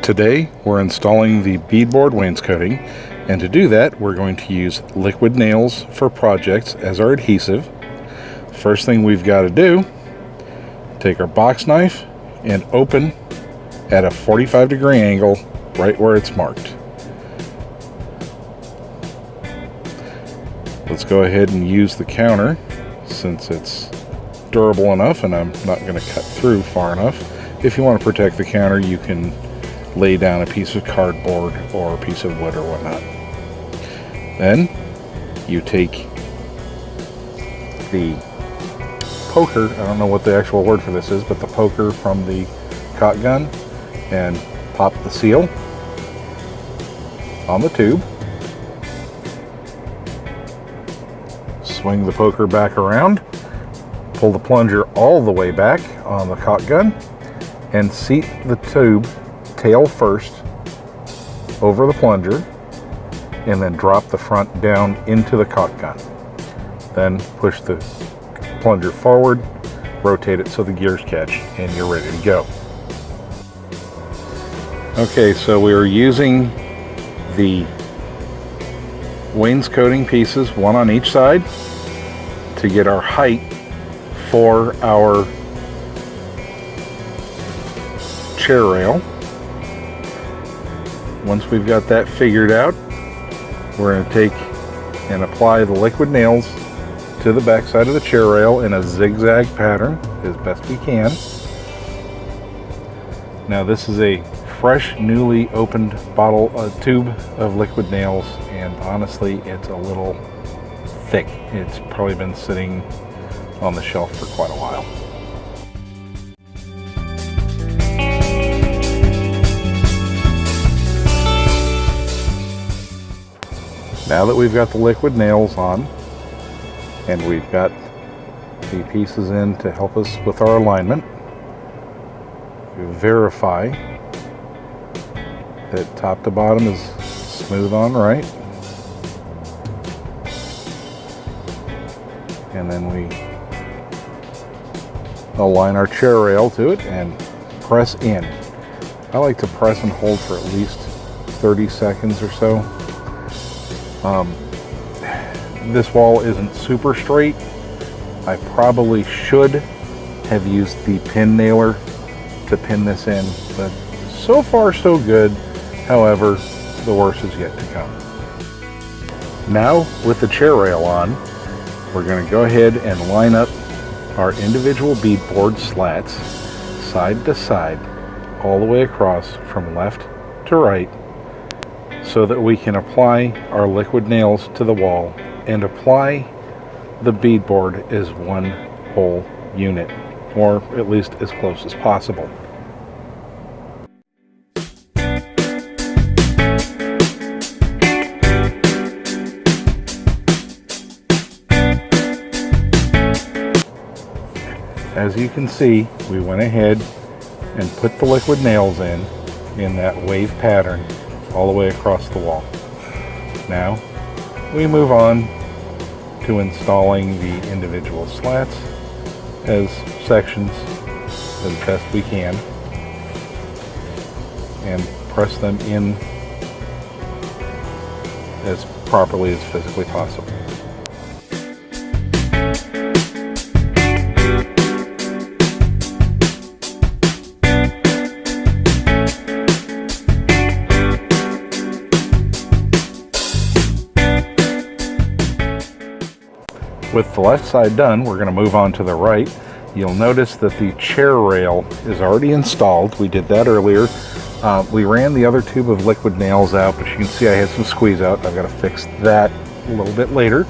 Today we're installing the beadboard wainscoting, and to do that we're going to use liquid nails for projects as our adhesive. First thing we've got to do, take our box knife and open at a 45-degree angle right where it's marked. Let's go ahead and use the counter since it's durable enough and I'm not going to cut through far enough. If you want to protect the counter, you can lay down a piece of cardboard or a piece of wood or whatnot. Then you take the poker, I don't know what the actual word for this is, but the poker from the caulk gun, and pop the seal on the tube. Swing the poker back around, pull the plunger all the way back on the caulk gun, and seat the tube tail first over the plunger, and then drop the front down into the caulk gun. Then push the plunger forward, rotate it so the gears catch, and you're ready to go. Okay, so we are using the wainscoting pieces, one on each side, to get our height for our chair rail. Once we've got that figured out, we're going to take and apply the liquid nails to the back side of the chair rail in a zigzag pattern as best we can. Now this is a fresh, newly opened tube of liquid nails, and honestly it's a little thick. It's probably been sitting on the shelf for quite a while. Now that we've got the liquid nails on and we've got the pieces in to help us with our alignment, we verify that top to bottom is smooth on right, and then we align our chair rail to it and press in. I like to press and hold for at least 30 seconds or so. This wall isn't super straight. I probably should have used the pin nailer to pin this in, but so far so good. However, the worst is yet to come. Now, with the chair rail on, we're going to go ahead and line up our individual beadboard slats side to side all the way across from left to right, so that we can apply our liquid nails to the wall and apply the beadboard as one whole unit, or at least as close as possible. As you can see, we went ahead and put the liquid nails in that wave pattern all the way across the wall. Now we move on to installing the individual slats as sections as best we can and press them in as properly as physically possible. With the left side done, we're going to move on to the right. You'll notice that the chair rail is already installed. We did that earlier. We ran the other tube of liquid nails out, but you can see I had some squeeze out. I've got to fix that a little bit later.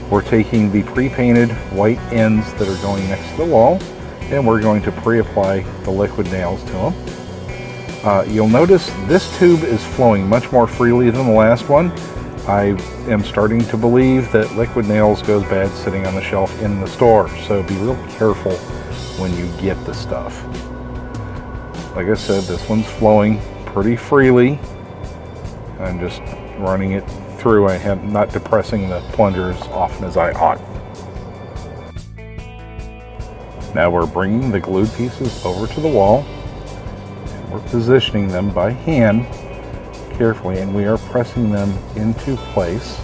We're taking the pre-painted white ends that are going next to the wall, and we're going to pre-apply the liquid nails to them. You'll notice this tube is flowing much more freely than the last one. I am starting to believe that liquid nails goes bad sitting on the shelf in the store, so be real careful when you get the stuff. Like I said, this one's flowing pretty freely. I'm just running it through. I am not depressing the plunger as often as I ought. Now we're bringing the glued pieces over to the wall, We're positioning them by hand carefully, and we are pressing them into place.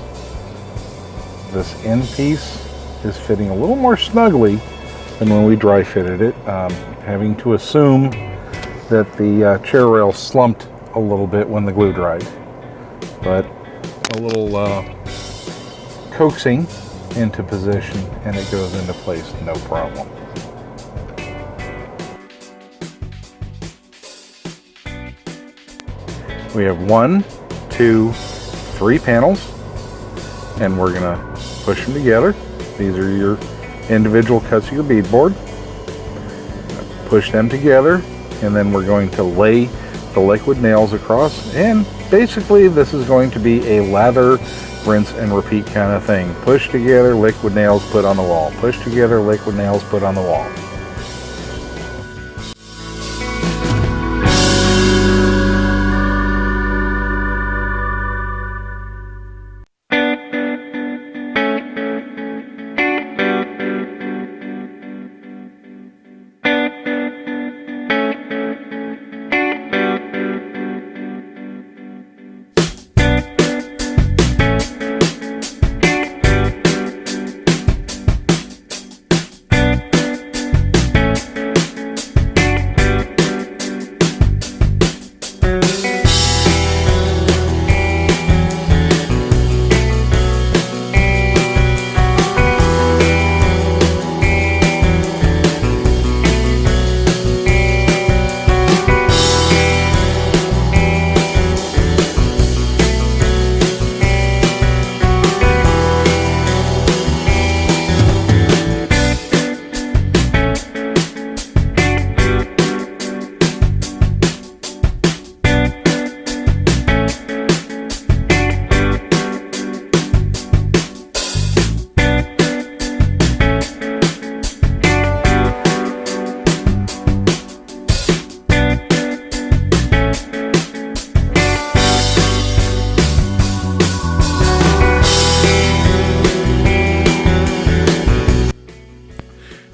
This end piece is fitting a little more snugly than when we dry fitted it, having to assume that the chair rail slumped a little bit when the glue dried. But a little coaxing into position and it goes into place, no problem. We have 1, 2, 3 panels, and we're gonna push them together. These are your individual cuts of your beadboard. Push them together, and then we're going to lay the liquid nails across, and basically this is going to be a lather, rinse, and repeat kind of thing. Push together, liquid nails, put on the wall. Push together, liquid nails, put on the wall.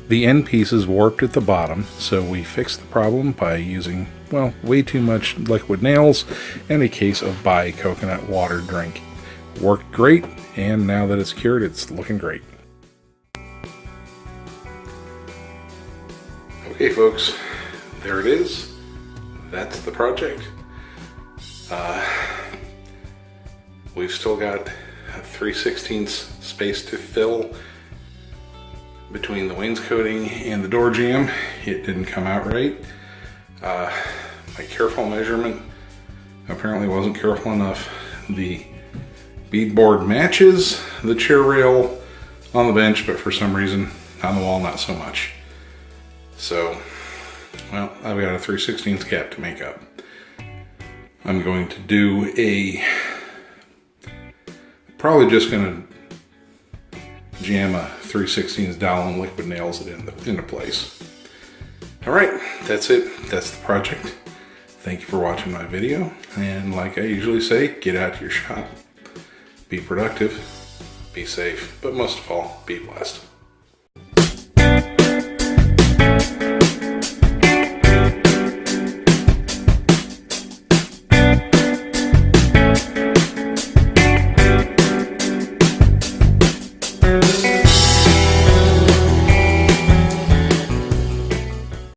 The end piece is warped at the bottom, so we fixed the problem by using, well, way too much liquid nails and a case of Bai coconut water drink. Worked great, and now that it's cured, it's looking great. Okay folks, there it is. That's the project. We've still got 3/16 space to fill between the wainscoting and the door jamb. It didn't come out right. My careful measurement apparently wasn't careful enough. The beadboard matches the chair rail on the bench, but for some reason on the wall not so much. So, well, I've got a 3/16 cap to make up. I'm going to do probably just gonna jam a 3/16 dowel and liquid nails it into place. All right, that's it. That's the project. Thank you for watching my video. And like I usually say, get out to your shop, be productive, be safe, but most of all, be blessed.